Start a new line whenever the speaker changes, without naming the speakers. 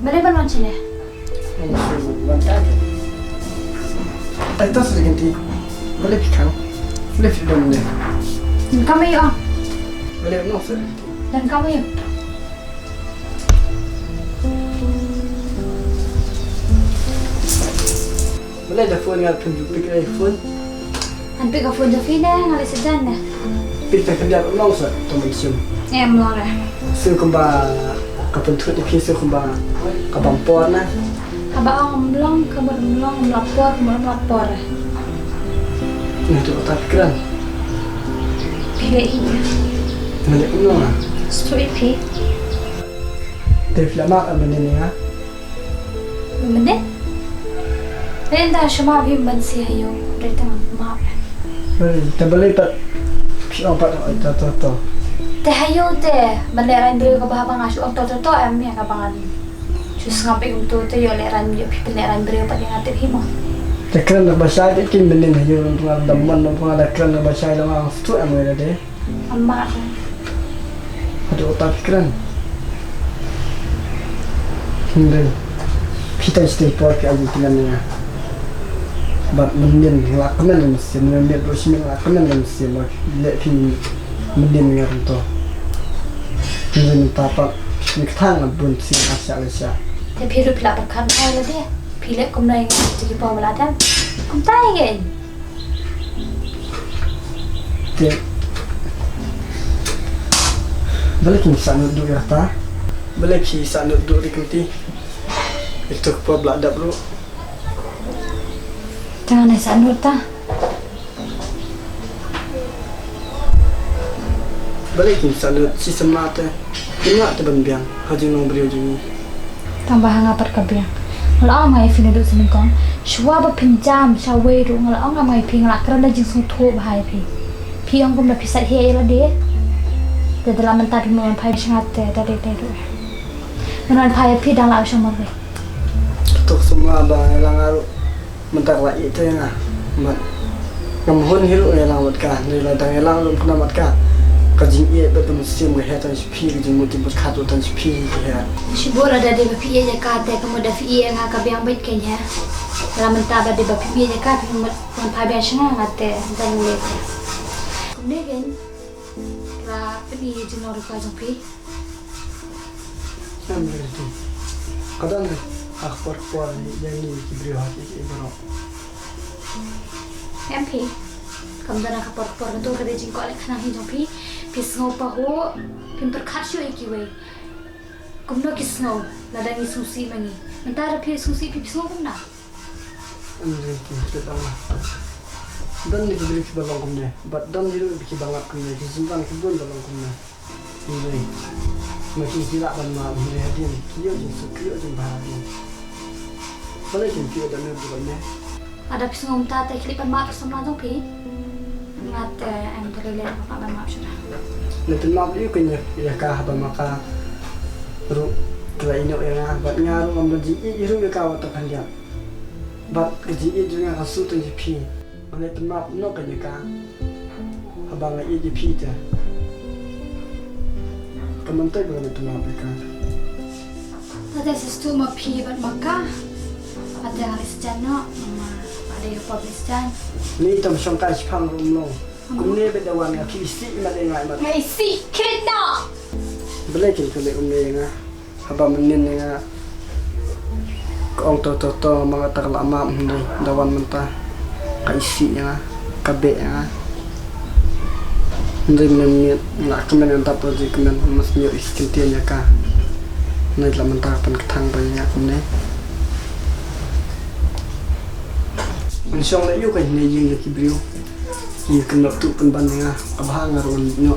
Balik macam ni?
Tak tahu sedikit ni. Boleh fikir, boleh fikir dulu ni.
Dan kamu yuk.
Boleh nak sedikit.
Dan kamu yuk.
Boleh dah phone dengan penjual pikir iPhone.
Hantu kau phone Jafi dah, ngalih sejan dah.
Pikir kerja long sah, teman siapa.
Melang dah.
Saya kembali kapan tu ni kisah kembali kapan pon na.
Abang melang, kamu melang, melapor, melapor.
Ini tu tak fikiran.
Pilih ini.
Mana ulang ah?
Straight pay.
Tapi lama apa ni ah?
Mana? Benda semua bimban sih ayo. Berita maaf.
Tak boleh pat. Siapa pat itu.
Teh ayo teh. Benda beri ke bahagian asyik orang tua em ya kabangan. Cus ngapai untuk tu yo leran yo pilihan beri apa yang atik himo.
Tekran nak bahasa itu kin benin ayo orang daman orang tekran nak bahasa itu orang tu am ada deh.
Amma.
Ada otak fikiran. Hindi. Kita stay por ke aja dengan ni. But mendin lakonan mesti mendin bersih lakonan mesti lebih mendin dengan tu. Jadi tapak nikah pun sih asal-asal.
Tapi hidup lah berkan kaya deh. Pilih kum naik jadi bawa beladan. Kum tahu kan?
Te. Balik kisah nuduk ya ta. Balik kisah nuduk di kanti. Itu apa belada bro?
Jangan nasi nur ta.
Balik kisah nuduk si semata. Ingat tu benbiang. Haji nong beri ujung.
Tambah ngapar kabiang. Kalau orang yang duduk sini kan, semua berpinjam, sawai tu. Kalau orang yang pinjam, kerana jengsu tu bahaya pi. Pi orang pun dah pisah hiya lah dia. Dia dalam mentari menuan pai sangat dari tu. Menuan pai pi dalam laut semua ni.
Tu semua abang yang ngaruh mentar lagi itu yang mat. Kamuhun hiru yang lawat kan, nilai tang yang lalu pernah mat kan. Kajing ia betul musim berhatan sepi, kajing mutim berkatu tan sepi ya.
Sibuk ada di bapi ia kata kamu dah fi ia ngah kabiang baik kenya. Dalam mentari ada di bapi ia kata kamu pai biasa ngah kata dan lihat. Kemudian apa ni jenor kajang pi?
Sambil itu. Kadang akhbar yang ini diberi hati ibarat.
MP. Kamu dah nak kapor itu kerja jengkol lekana hijau pi. Pisngau pahu, pintar khasio ikiwe. Kumno kisngau, ladang isusi mangi. Mentara pi isusi pi pisngau kumna.
Ini kita tahu. Dan ni diberi kebalang kumne, but dan diberi kebalang kumne, disimpan kebun balang kumne. Ini, macam tidak banyak melihatin, kio jenis kio jenis bahagia. Boleh kio dan ni bukannya.
Ada pisngau mta kelipan mak sama dong pi. Ngat em terlihat apa mak sudah.
Lepas maaf dia kena ya kah apa maka ru kela ino ya bat ngaru ambil ji iru ya kau tak dia. Bat ji juga kasu tu ji. Lepas maaf no kena kah abang ji pi tu. Kementai bukan lepas maaf kah.
Ada sesuatu mau pi bat maka ada alis jano, ada yang publis jan.
Ni tam sangkai sepang rumlo. Kumne bedawan ya kisi imat engai mat.
Ngai si kena.
Boleh kita lihat kumne nga. Haba menin nga. Kong to mga taklama hindi dawan mentah. Kaisi nga, kabe nga. Hindi menin nak kemen entah projek kemen mas nyo istintian ya ka. Nay la mentah pan ketang banyak kumne. Mensyong la yu kay ni yung kibriyo. Ia kena tu pun banding ah, abang ngaruh ni.